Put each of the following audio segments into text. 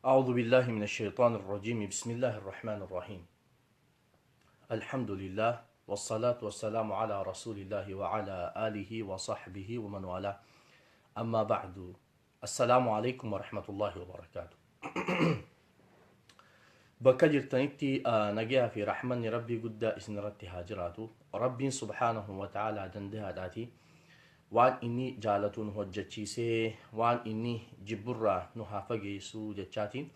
أعوذ بالله من الشيطان الرجيم بسم الله الرحمن الرحيم الحمد لله والصلاة والسلام على رسول الله وعلى آله وصحبه ومن والاه أما بعد السلام عليكم ورحمة الله وبركاته bakka jirtanitti nagaa fi rahmanni rabbii guddaa isinirratti haa jiraatu. Rabbiin subhaanahu wa ta'aalaa dandahaadhaati waan inni jaalatuun hojjechiisee waan inni jibburraa nu haa fageessuu jechaatiin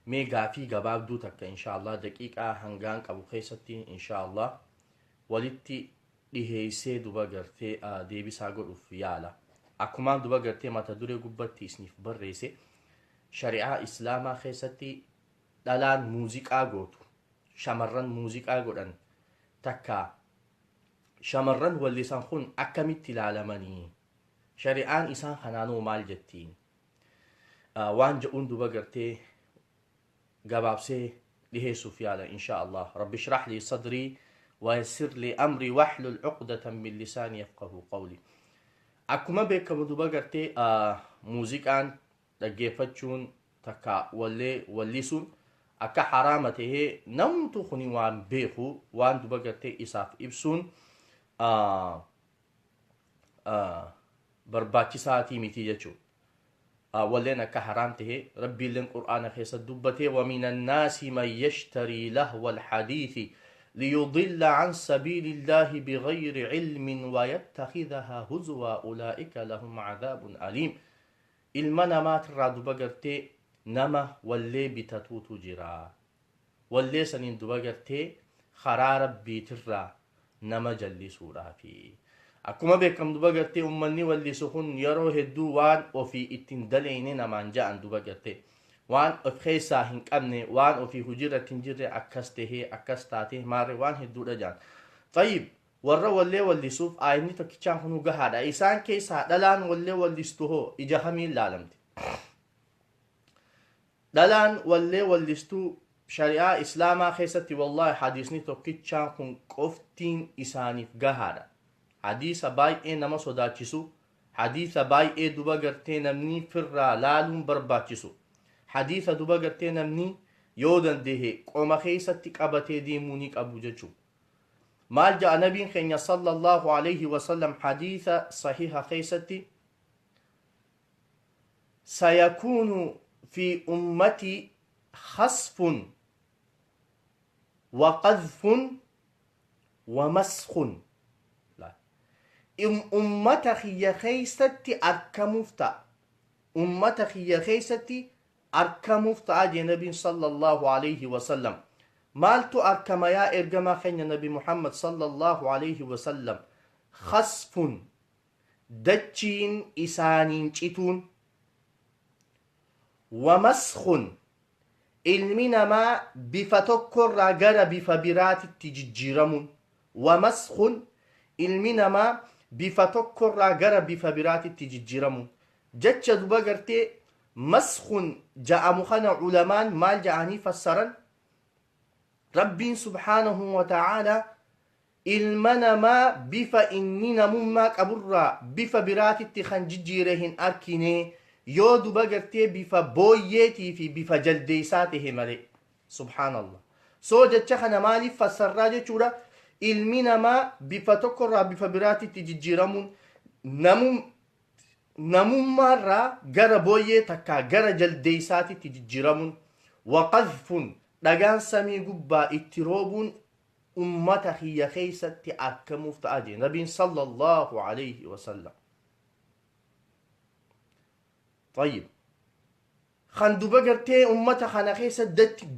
mee gaafii gabaabduu takka inshaallah daqiiqaa hangaan qabu keessatti inshaallah walitti dhiheessee duba gartee deebisaa godhuuf yaala. Akkumaan duba gartee mata duree gubbatti isiniif barreesse shari'aa islaamaa keessatti dhalaan muuziqaa gootu, shamarran muuziqaa godhan takka shamarran wallisan kun akkamitti ilaalamanii, shari'aan isaan kanaanuu maal jettiin, waan jedhuun duba gartee gabaabsee dhiheessuuf yaala inshaallah. Rabbi shrah li sadrii wa yassir li amrii wahlul uqdatan min lisaanii yafqahu qawli. Akkuma beekamu duba gartee muuziqaan dhaggeeffachuun takka wallisuun akka haraama tahee namtu kuni waan beeku waan duba gartee isaaf ibsuun barbaachisaatii miti jechuudha. Walleen akka haraam tahee rabbiilleen qur'aana keessa dubbatee وَمِنَ النَّاسِ مَنْ يَشْتَرِي لَهْوَ الْحَدِيثِ لِيُضِلَّ عَنْ سَبِيلِ اللَّهِ بِغَيْرِ عِلْمٍ وَيَتَّخِذَهَا هُزُوًا أُولَئِكَ لَهُمْ عَذَابٌ أَلِيمٌ. Ilma namaatirraa duba gartee nama wallee bitatuutu jira. Wallee saniin duba gartee karaa rabbiitirraa nama jallisuudhaafi. Akkuma beekamu duba gartee ummanni wallisu kun yeroo hedduu waan ofii ittiin daleeyne namaan ja'an duba gartee waan of keessaa hin qabne waan ofii hujirratti hin jirre akkas tahee akkas taatee maarre waan hedduudha ja'an. Tayyib warra wallee wallisuuf aayinni tokkichaan kunu gahaadha. Isaan keessaa dhalaan wallee wallistu hoo ija hamiin laalamte? dhalaan wallee wallistuu shari'aa islaamaa keessatti wallahi hadiisni tokkichaan kun qoftiin isaaniif gahaadha. Hadiisa baay'ee nama sodaachisu, hadiisa baay'ee duba gartee namni firraa laaluun barbaachisu, hadiisa duba gartee namni yoo dandeehe qoma keessatti qabatee deemuu ni qabu jechuudha. Maal ja'a nabiin keenya sallallahu alayhi wasallam hadiisa sahiha keessatti sayakuunu في أمتي خسف وقذف ومسخ. لا أمتك يا خيستي أركمفتا، أمتك يا خيستي أركمفتا أجي نبي صلى الله عليه وسلم. مالتو أركم يا إرجما خين نبي محمد صلى الله عليه وسلم خسف دجين إسانين تشيتون ومسخ المنما بفتكر غير بفبرات التججرمون. ومسخ المنما بفتكر غير بفبرات التججرمون. جتش دبغرتي مسخ جاء مخنا علمان مال جاءني فسرا ربي سبحانه وتعالى المنما بفإننا مما كبرا بفبرات التخنججيرهن أركيني yoo duba gartee bifa booyyeetii fi bifa jaldeessaa tahe malee. Subhaanallah. Soo jecha kana maaliif fassarraa jechuudha? Ilmi namaa bifa tokkorraa bifa biraatitti jijjiiramuun namummaarraa gara booyyee takkaa gara jaldeessaatitti jijjiiramuun. Waqadhfun dhagaan samii gubbaa itti roobuun ummata kiyya keessatti argamuuf ta'a jee nabiin sallallahu alayhi wasallam. طيب خان دوبا غرتي امتا خانا خيسا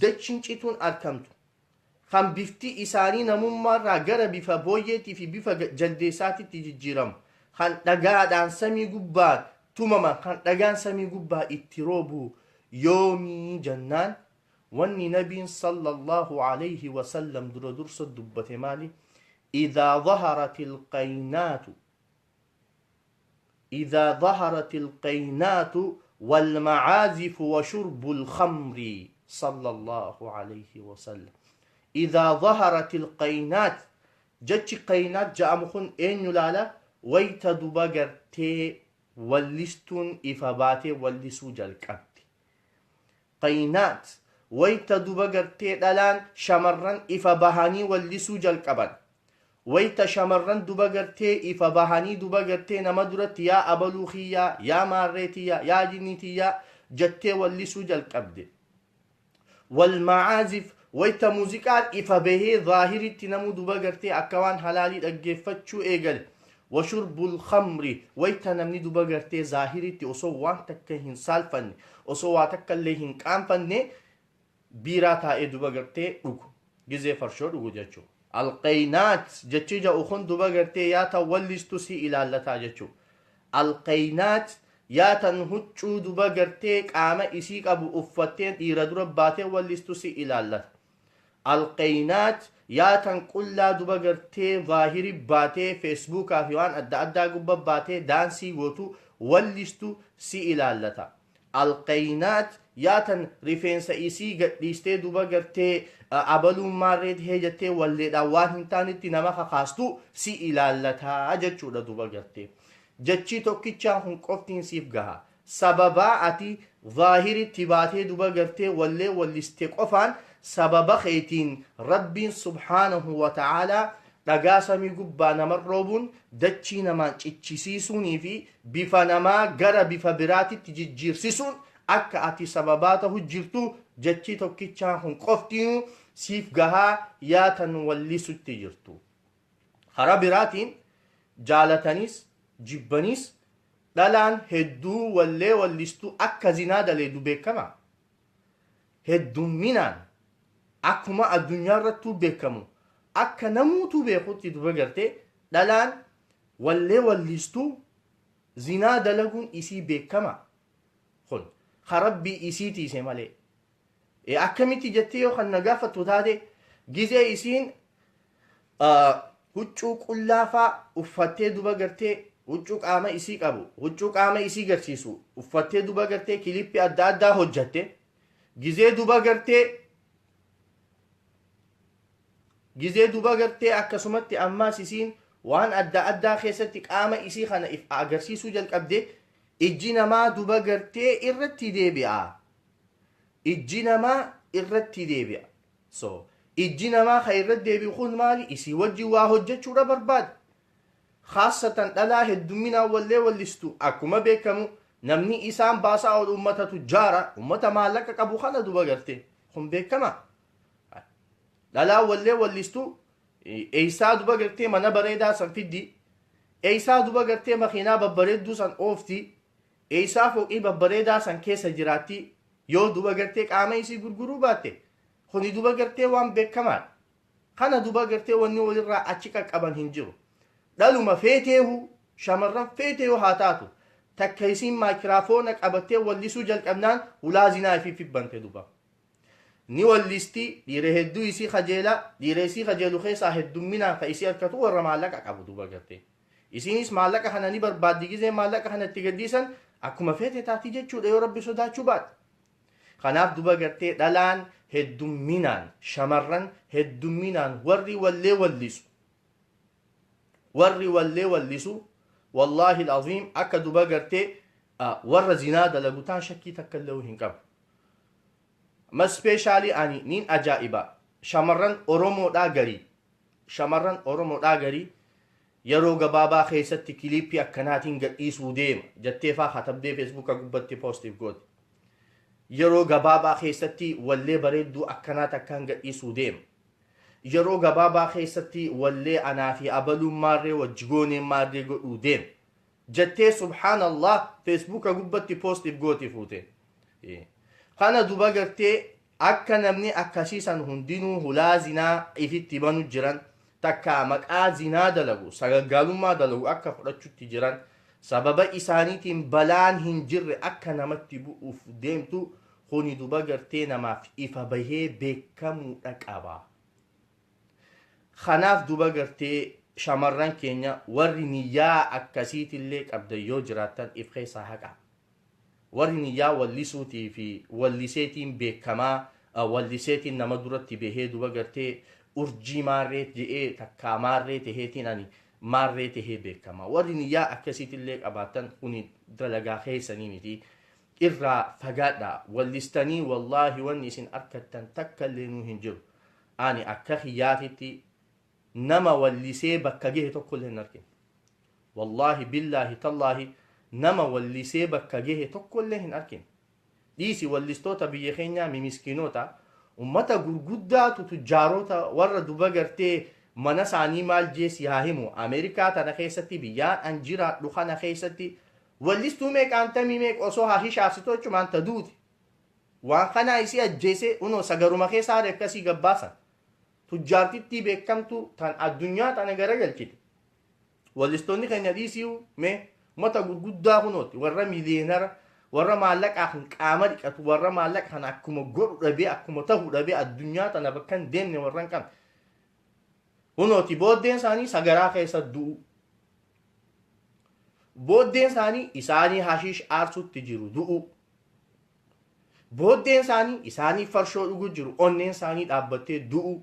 دچين چيتون اركمتو خان بفتي اساني نمون مرة غرا بفا بويتي في بفا جلديساتي تججيرم خان دقادان سمي قبان تومما خان دقان سمي قبا اتروبو يومي جنان واني نبي صلى الله عليه وسلم درس الدبة مالي إذا ظهرت القينات والمعازف وشرب الخمر صلى الله عليه وسلم. إذا ظهرت القينات جتش قينات جاء مخن إن يلالا ويتدبغرتي واللستون إفاباتي واللسو جالكبتي alqaynaat wayta duba gartee dhalaan shamarran ifa bahanii wallisuu jalqaban wayta shamarran duba gartee ifa bahanii duba gartee nama duratti yaa abaluu kiyyaa yaa maarree tiyyaa yaa jinnii tiyyaa jettee wallisuu jalqabde والمعازف ويتا موزيكات إفا به ظاهري تنمو دوبا قرتي أكوان حلالي أجيفتشو إيقل وشرب الخمر ويتا نمني دوبا قرتي ظاهري تي أصو وان تكا هنسال فن أصو واتكا اللي هنكام فن بيراتا إي دوبا قرتي أكو جزي فرشور أكو جاتشو القينات جاتشي جا أخون دوبا قرتي ياتا ولستوسي إلى اللتا جاتشو القينات yaatan huccuu duba gartee qaama isii qabu uffatteen dhiira dura baatee wallistu si ilaallata alqaynaat yaatan qullaa duba gartee zaahiri baatee feesbuukaa fi waan adda addaa gubba baatee daansii gootu wallistu si ilaallata alqaynaat yaatan rifeensa isii gadhiistee duba gartee abaluun maarree tahee jettee walleedhaan waan hin taanitti nama kakaastu si ilaallataa jechuudha duba gartee jechi tokkichaan kun qoftiin siif gaha sababaa ati zaahiritti baatee duba gartee wallee walliste qofaan sababa keetiin rabbiin subhaanahu wa ta'aalaa dhagaa samii gubbaa nama roobuun dachii namaa cichisiisuunii fi bifa namaa gara bifa biraatitti jijjiirsisuun akka ati sababaa tahu jirtu jechi tokkichaan kun qoftiin siif gahaa yaatan wallisutti jirtu hara biraatiin jaalatanis jibbanis dhalaan hedduu wallee wallistu akka zinaa daleedu beekama heddumminaan akkuma addunyaa irrattuu beekamu akka namuutuu beekutti duba gartee dhalaan wallee wallistu zinaa dalaguun isii beekama kun harabbii isii tiise malee akkamitti jettee yoo kan nagaafattu taate gizee isiin huccuu qullaafaa uffattee duba gartee huccuu qaama isii qabu huccuu qaama isii garsiisu uffattee duba gartee kilippi adda addaa hojjatte gizee duba gartee akkasumatti ammaas isiin waan adda addaa keessatti qaama isii kana if agarsiisuu jalqabde ijji namaa duba gartee irratti deebi'a ijji namaa irratti deebi'a so ijji namaa ka irratti deebi'u kun maali isii wajjin waa hojjechuudha barbaada خاصة دلا هدومنا واللي واللستو أكما بيكمو نمني إسان باسا أو أمتا تجارة أمتا مالك كابو خانا دوبا غرتي هم بيكما دلا واللي واللستو إيسا دوبا غرتي منا بريدا سن فيدي إيسا دوبا غرتي مخينا ببريدو سن أوفتي إيسا فوقي ببريدا سن كيسا جراتي يو دوبا غرتي قاما إيسي غرغرو باتي خوني دوبا غرتي وان بيكما خانا دوبا غرتي واني ولرا أچيكا قبان هنجرو dhaluma feeteehu shamarran feeteehu haa taatu takka isiin maayikiraafoona qabattee wallisuu jalqabnaan hulaa zinaa ifii fibbante duba ni wallisti dhiira hedduu isii kajeela dhiira isii kajeelu keessaa heddumminaan ka isii harkatu warra maallaqa qabu duba gartee isiinis maallaqa kana ni barbaaddi gizee maallaqa kana itti gaddiisan akkuma feete taatii jechuudha yoo rabbi sodaachuu baate kanaaf duba gartee dhalaan heddumminaan shamarran heddumminaan warri wallee wallisu wallahi العظيم akka duba gartee warra zinaa dalagutaan shakkii takka illee hin qabu ma speeshaalii ani nin ajaa'iba shamarran oromoodhaa garii yeroo gabaabaa keessatti kiliippii akkanaatiin gadhiisuu deema jettee faa katabdee feesbuuka gubbatti poostiif goote yeroo gabaabaa keessatti wallee bareedduu akkanaa takkaan gadhiisuu deema yeroo gabaabaa keessatti wallee anaa fi abaluun maarree wajjigooneen maarree godhuu deema jettee subhaanallah feesbuuka gubbatti poostiif goote fuute kana duba gartee akka namni akkasiisan hundinuu hulaa zinaa ifitti banu jiran takka maqaa zinaa dalagu sagaggaalummaa dalagu akka fudhachutti jiran sababa isaaniitiin balaan hin jirre akka namatti bu'uuf deemtu kuni duba gartee namaaf ifa bahee beekamuudha qaba kanaaf duba gartee shamarran keenya warri niyyaa akkasiitillee qabdan yoo jiraattan if keessaa haqa warri niyyaa wallisuutii fi walliseetiin beekamaa walliseetiin nama duratti bahee duba gartee urjii maarree je'ee takkaa maarree taheetiin ani maarree tahee beekamaa warri niyyaa akkasiitillee qabaattan kuni dalagaa keessanii miti irraa fagaadha. Wallistanii wallaahi wanni isin arkattan takka illee nuu hin jiru. Ani akka kiyyaatitti nama wallisee bakka gahe tokko illee hin argine. Wallaahi billaahi tallaahi nama wallisee bakka gahe tokko illee hin argine. Dhiisi wallistoota biyya keenyaa mimiskiinoota ummata gurguddaatu tujjaarota warra duba gartee mana isaanii maal jeesi haa himu. Ameerikaa tana keessatti biyyaan an jiraadhu kana keessatti wallistuu meeqaantamii meeq osoo hashishaafsitoo cumaan taduuti. Waan kanaa isii ajjeese unoo sagaruma keessaa akkasii gabbaasan. Tujjaartittii beekamtu tan addunyaa tana garagalchite. Wallistoonni keenya dhiisii mee ummata gurguddaa kunooti warra miiliyeenara warra maallaqaa kan qaama dhiqatu warra maallaqa kan akkuma godhu dhabee akkuma ta'u dhabee addunyaa tana bakka hin deemne warra hin qabne. Kunooti booddeen isaanii sagaraa keessa du'u. Booddeen isaanii hashish aarsutti jiru du'u. Booddeen isaanii farshoo dhuguu jiru onneen isaanii dhaabbattee du'u.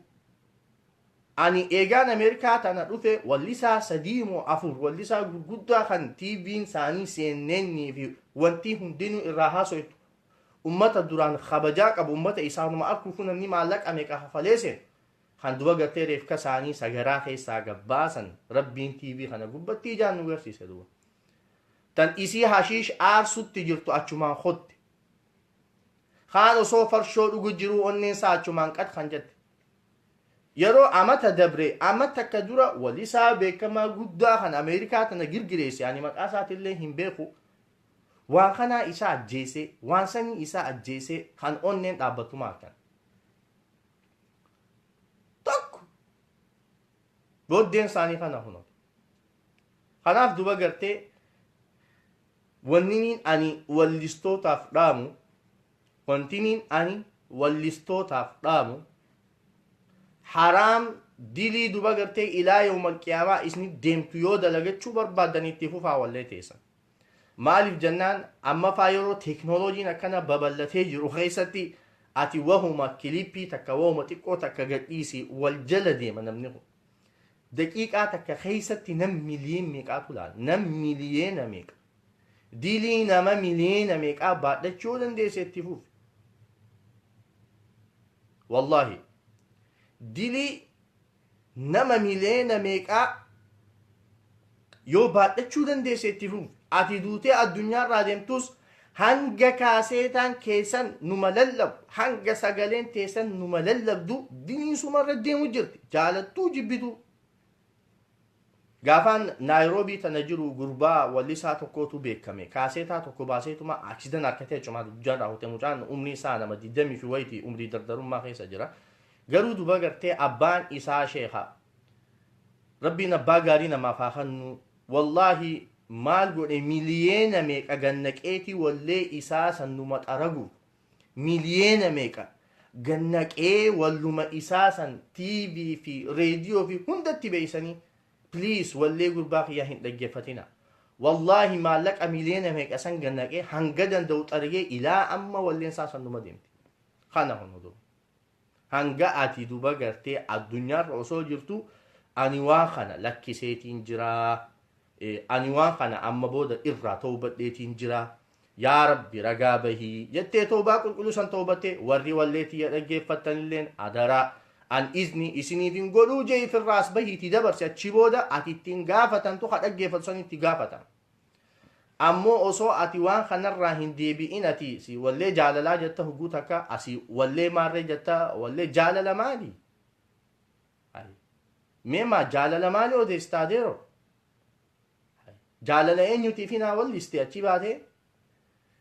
Ani eegaan Ameerikaa tana dhufe wallisaa 3 moo 4 wallisaa gurguddaa kan TV'n isaanii seenneenii fi wanti hundinuu irraa haasoitu ummata duraan kabajaa qabu ummata isaanuma akkuu kun namni maallaqa meeqa hafaleeseen kan duba gartee reefka isaanii sagaraa keessaa gabbaasan rabbiin TV kana gubbattii ijaan nu garsiise duba. Tan isii hashish aarsutti jirtu achumaan hotte. Kaan osoo farshoo dhugu jiru onneen isaa achumaan qad kan jette. Yeroo amata dabre amata akka dura wallisaa beekamaa guddaa kan Ameerikaa tana girgireesse ani maqaa isaatillee hin beeku. Waan kanaa isa ajjeese waan sanii isa ajjeese kan onneen dhaabbatu maaktan. Tokko booddeen isaanii kana hunoo. Kanaaf duba gartee wanniniin ani wallistootaaf dhaamu wantiniin ani wallistootaaf dhaamu haram dilii duba gartee ilaa yawmal qiyaamaa isni deemtu yoo dalagachuu barbaadanitti fufaa wallee teessan. Maaliif jennaan amma faa yeroo teeknooloojiin akkana babal'atee jiru keessatti ati wahuma kilippii takka wahuma xiqqoo takka gadhiisi wal jala deema namni kun. Daqiiqaa takka keessatti nam miliyoona meeqaatu laala nam miliyoona meeqa. Dilii nama miliyoona meeqaa baadhachuu dandeesseetti fufi. Wallaahi. Dilii nama miliyoona meeqaa yoo baadhachuu dandeesseetti fufi. Ati duutee addunyaarraa deemtus hanga kaaseetaan keessan numa lallabu hanga sagaleen teessan numa lallabdu diliin sumarra deemu jirti. Jaalattuu jibbitu. Gaafaan Naayiroobii tana jiru gurbaa wallisaa tokkotu beekame. Kaaseetaa tokko baaseetuma aksidan harkatee cumaa dujjaan raawwate mucaan umrii isaa nama 20 fi wayitii umrii dardarummaa keessa jira. Garuu duba gartee abbaan isaa sheekha. Rabbiin abbaa gaarii namaaf haa kennu. Wallaahi maal godhe miliyoona meeqa gannaqeetii wallee isaa sannuma xaragu. Miliyoona meeqa gannaqee walluma isaa san TV fi reediyoo fi hundatti beeysanii. Please wallee gurbaa kiyyaa hin dhaggeeffatina. Wallaahi maallaqa miliyoona meeqa san gannaqee hanga danda'u xargee ilaa amma walleen isaa sannuma deemti. Kana hundu. Hanga ati duba gartee addunyaarra osoo jirtu ani waan kana lakkiseetiin jiraa. Ani waan kana amma booda irraa toobadheetiin jiraa. Yaa Rabbi ragaa bahii jettee toobaa qulqulluu san toobattee warri walleetii dhaggeeffattanilleen adaraa. An izni isiniifin godhuu jee firraas bahiitii dabarse achi booda ati ittiin gaafatantu ha dhaggeeffatu san itti gaafatan. Ammoo osoo ati waan kanarraa hin deebi'in ati si wallee jaalalaa jetta huguu takka asii wallee maarree jetta wallee jaalala maali? Meemaa jaalala maali odeessitaa deero? Jaalala eenyutii fi naa walliste achi baatee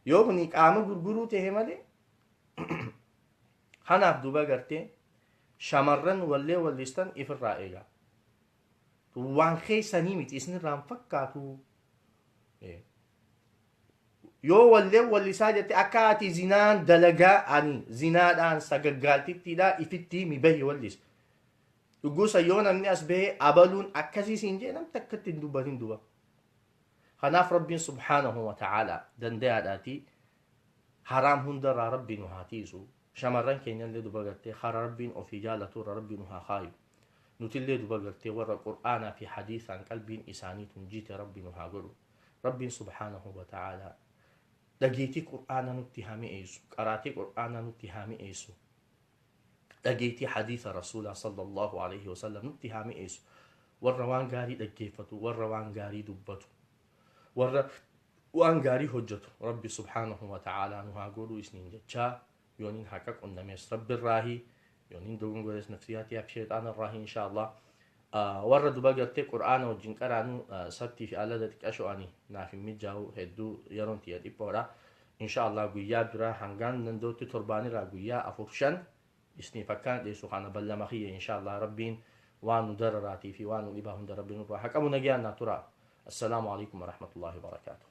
yoo kuni qaama gurguruu ta'e malee kanaaf duba gartee shamarran wallee wallistan ifirraa eegaa. Waan keessanii miti isinirraan fakkaatu. Yoo wallee wallisaa jette akka ati zinaan dalagaa ani zinaadhaan sagaggaaltittiidhaa ifitti mibahi wallis. Dhuguusa yoo namni as bahee abaluun akkasii siin jee namni akkatti hin dubbatin duba. Kanaaf Rabbiin subhaanahu wa ta'ala dandayaadhaati haraam hundarraa Rabbi nu haa tiisu. Shamarran keenyallee duba gartee hara Rabbiin ofii jaalaturra Rabbi nu haa kaayu. Nutillee duba gartee warra Qur'aanaa fi hadiisaan qalbiin isaanii tunjiite Rabbi nu haa godhu. Rabbiin subhaanahu wa ta'ala dhageetii qur'aana nutti haa mi'eessu qaraatii qur'aana nutti haa mi'eessu dhageetii hadiisa rasuulaa sallallahu alaihi wasallam nutti haa mi'eessu warra waan gaarii dhaggeeffatu warra waan gaarii dubbatu warra waan gaarii hojjetu rabbi subhaanahu wa ta'aalaa nu haa godhuu isniin jechaa yooniin haqa qunnamees rabbi irraahi yooniin dogongorees nafsiyaatii fi sheexaana irraahi insha Allah warra duba gartee qur'aana wajjin qaraanu sabtii fi alada xiqqasho'anii naaf hin mijaa'u hedduu yeroon tiyya dhiphoodha insha Allah guyyaa biraa hangaan dandootti torbaanirraa guyyaa 4-5 isniif akkaan dhiyeessu kana ballama kiyya insha Allah rabbiin waan nu dararaatii fi waan nu dhibaa hunda rabbiin nurraa haqabu nagayaan naa tura. Assalaamu alaikum wa rahmatullahi wa barakatuh.